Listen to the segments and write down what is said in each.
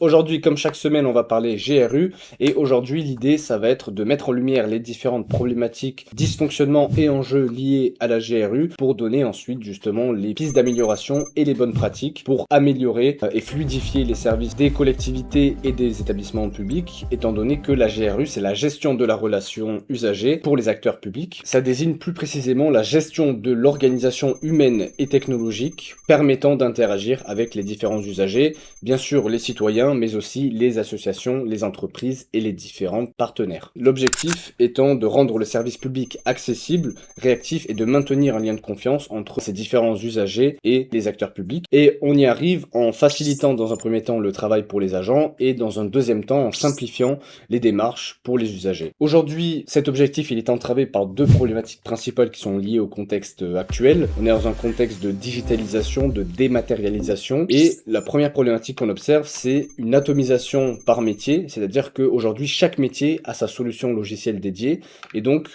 Aujourd'hui, comme chaque semaine, on va parler GRU et aujourd'hui, l'idée, ça va être de mettre en lumière les différentes problématiques, dysfonctionnements et enjeux liés à la GRU pour donner ensuite justement les pistes d'amélioration et les bonnes pratiques pour améliorer et fluidifier les services des collectivités et des établissements publics, étant donné que la GRU, c'est la gestion de la relation usager pour les acteurs publics. Ça désigne plus précisément la gestion de l'organisation humaine et technologique permettant d'interagir avec les différents usagers, bien sûr les citoyens, mais aussi les associations, les entreprises et les différents partenaires. L'objectif étant de rendre le service public accessible, réactif et de maintenir un lien de confiance entre ces différents usagers et les acteurs publics. Et on y arrive en facilitant dans un premier temps le travail pour les agents et dans un deuxième temps en simplifiant les démarches pour les usagers. Aujourd'hui, cet objectif il est entravé par deux problématiques principales qui sont liées au contexte actuel. On est dans un contexte de digitalisation, de dématérialisation et la première problématique qu'on observe c'est une atomisation par métier, c'est-à-dire qu'aujourd'hui, chaque métier a sa solution logicielle dédiée, et donc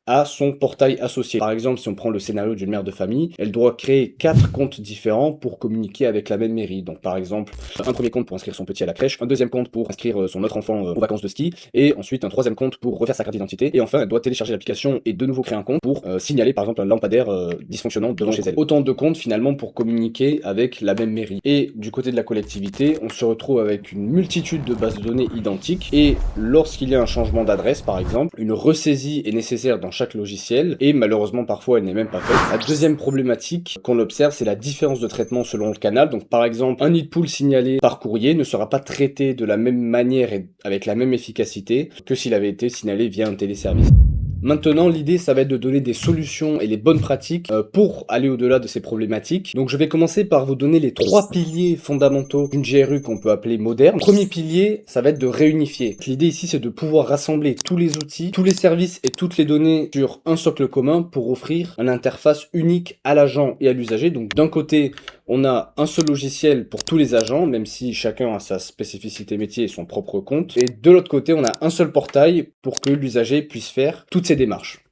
à son portail associé. Par exemple, si on prend le scénario d'une mère de famille, elle doit créer 4 comptes différents pour communiquer avec la même mairie. Donc par exemple, un premier compte pour inscrire son petit à la crèche, un deuxième compte pour inscrire son autre enfant aux vacances de ski, et ensuite un troisième compte pour refaire sa carte d'identité, et enfin elle doit télécharger l'application et de nouveau créer un compte pour signaler par exemple un lampadaire dysfonctionnant devant chez elle. Autant de comptes finalement pour communiquer avec la même mairie. Et du côté de la collectivité, on se retrouve avec une multitude de bases de données identiques, et lorsqu'il y a un changement d'adresse par exemple, une ressaisie est nécessaire dans chaque logiciel et malheureusement parfois elle n'est même pas faite. La deuxième problématique qu'on observe c'est la différence de traitement selon le canal. Donc par exemple un nid de poule signalé par courrier ne sera pas traité de la même manière et avec la même efficacité que s'il avait été signalé via un téléservice. Maintenant, l'idée, ça va être de donner des solutions et les bonnes pratiques pour aller au-delà de ces problématiques. Donc, je vais commencer par vous donner les 3 piliers fondamentaux d'une GRU qu'on peut appeler moderne. Premier pilier, ça va être de réunifier. L'idée ici, c'est de pouvoir rassembler tous les outils, tous les services et toutes les données sur un socle commun pour offrir une interface unique à l'agent et à l'usager. Donc, d'un côté, on a un seul logiciel pour tous les agents, même si chacun a sa spécificité métier et son propre compte. Et de l'autre côté, on a un seul portail pour que l'usager puisse faire toutes ces démarches.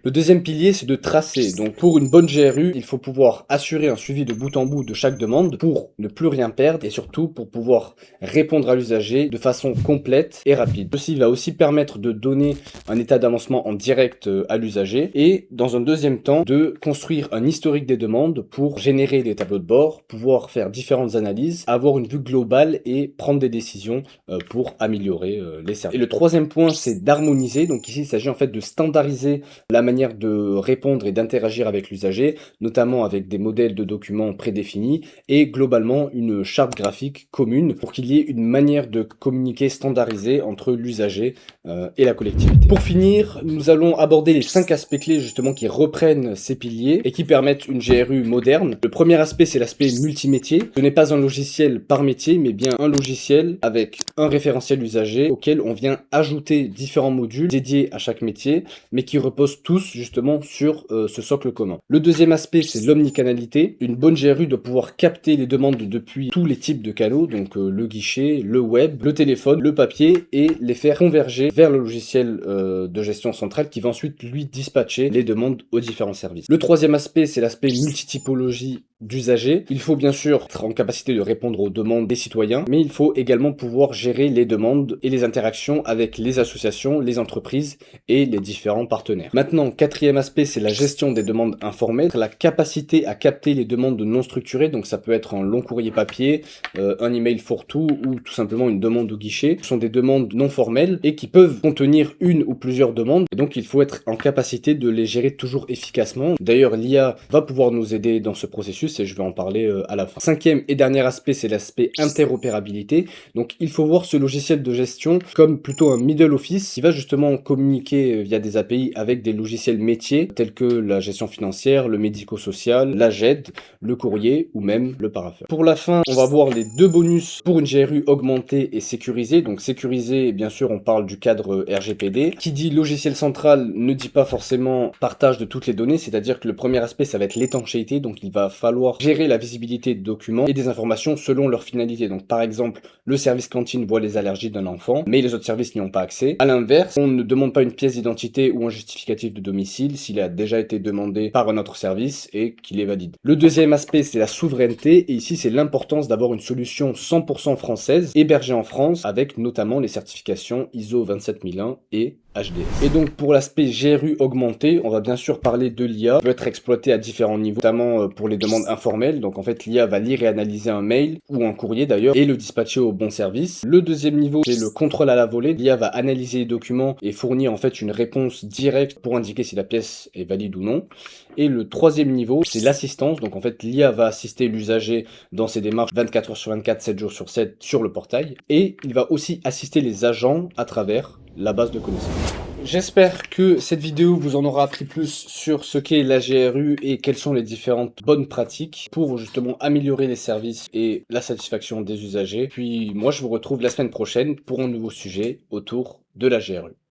Le deuxième pilier, c'est de tracer. Donc pour une bonne GRU, il faut pouvoir assurer un suivi de bout en bout de chaque demande pour ne plus rien perdre et surtout pour pouvoir répondre à l'usager de façon complète et rapide. Ceci va aussi permettre de donner un état d'avancement en direct à l'usager et dans un deuxième temps de construire un historique des demandes pour générer des tableaux de bord, pouvoir faire différentes analyses, avoir une vue globale et prendre des décisions pour améliorer les services. Et le troisième point, c'est d'harmoniser. Donc ici, il s'agit en fait de standardiser la manière de répondre et d'interagir avec l'usager, notamment avec des modèles de documents prédéfinis et globalement une charte graphique commune pour qu'il y ait une manière de communiquer standardisée entre l'usager et la collectivité. Pour finir, nous allons aborder les 5 aspects clés justement qui reprennent ces piliers et qui permettent une GRU moderne. Le premier aspect, c'est l'aspect multimétier. Ce n'est pas un logiciel par métier, mais bien un logiciel avec un référentiel usager auquel on vient ajouter différents modules dédiés à chaque métier, mais qui reposent tous justement sur ce socle commun. Le deuxième aspect, c'est l'omnicanalité. Une bonne GRU doit pouvoir capter les demandes depuis tous les types de canaux, donc le guichet, le web, le téléphone, le papier, et les faire converger vers le logiciel de gestion centrale qui va ensuite lui dispatcher les demandes aux différents services. Le troisième aspect, c'est l'aspect multitypologie d'usagers. Il faut bien sûr être en capacité de répondre aux demandes des citoyens, mais il faut également pouvoir gérer les demandes et les interactions avec les associations, les entreprises et les différents partenaires. Maintenant, quatrième aspect, c'est la gestion des demandes informelles, la capacité à capter les demandes non structurées, donc ça peut être un long courrier papier, un email fourre-tout ou tout simplement une demande au guichet. Ce sont des demandes non formelles et qui peuvent contenir une ou plusieurs demandes, et donc il faut être en capacité de les gérer toujours efficacement. D'ailleurs, l'IA va pouvoir nous aider dans ce processus et je vais en parler à la fin. Cinquième et dernier aspect, c'est l'aspect interopérabilité. Donc il faut voir ce logiciel de gestion comme plutôt un middle office qui va justement communiquer via des API avec des logiciels métiers tels que la gestion financière, le médico-social, la GED, le courrier ou même le parapheur. Pour la fin, on va voir les 2 bonus pour une GRU augmentée et sécurisée. Donc sécurisée, bien sûr, on parle du cadre RGPD. Qui dit logiciel central ne dit pas forcément partage de toutes les données, c'est-à-dire que le premier aspect, ça va être l'étanchéité. Donc il va falloir falloir gérer la visibilité de documents et des informations selon leur finalité. Donc par exemple, le service cantine voit les allergies d'un enfant, mais les autres services n'y ont pas accès. À l'inverse, on ne demande pas une pièce d'identité ou un justificatif de domicile s'il a déjà été demandé par un autre service et qu'il est valide. Le deuxième aspect, c'est la souveraineté, et ici c'est l'importance d'avoir une solution 100% française, hébergée en France, avec notamment les certifications ISO 27001 et HDS. Et donc pour l'aspect GRU augmenté, on va bien sûr parler de l'IA, qui peut être exploité à différents niveaux, notamment pour les demandes informelles. Donc en fait l'IA va lire et analyser un mail, ou un courrier d'ailleurs, et le dispatcher au bon service. Le deuxième niveau, c'est le contrôle à la volée. L'IA va analyser les documents et fournir en fait une réponse directe pour indiquer si la pièce est valide ou non. Et le troisième niveau, c'est l'assistance. Donc en fait l'IA va assister l'usager dans ses démarches 24 heures sur 24, 7 jours sur 7 sur le portail. Et il va aussi assister les agents à travers la base de connaissances. J'espère que cette vidéo vous en aura appris plus sur ce qu'est la GRU et quelles sont les différentes bonnes pratiques pour justement améliorer les services et la satisfaction des usagers. Puis moi je vous retrouve la semaine prochaine pour un nouveau sujet autour de la GRU.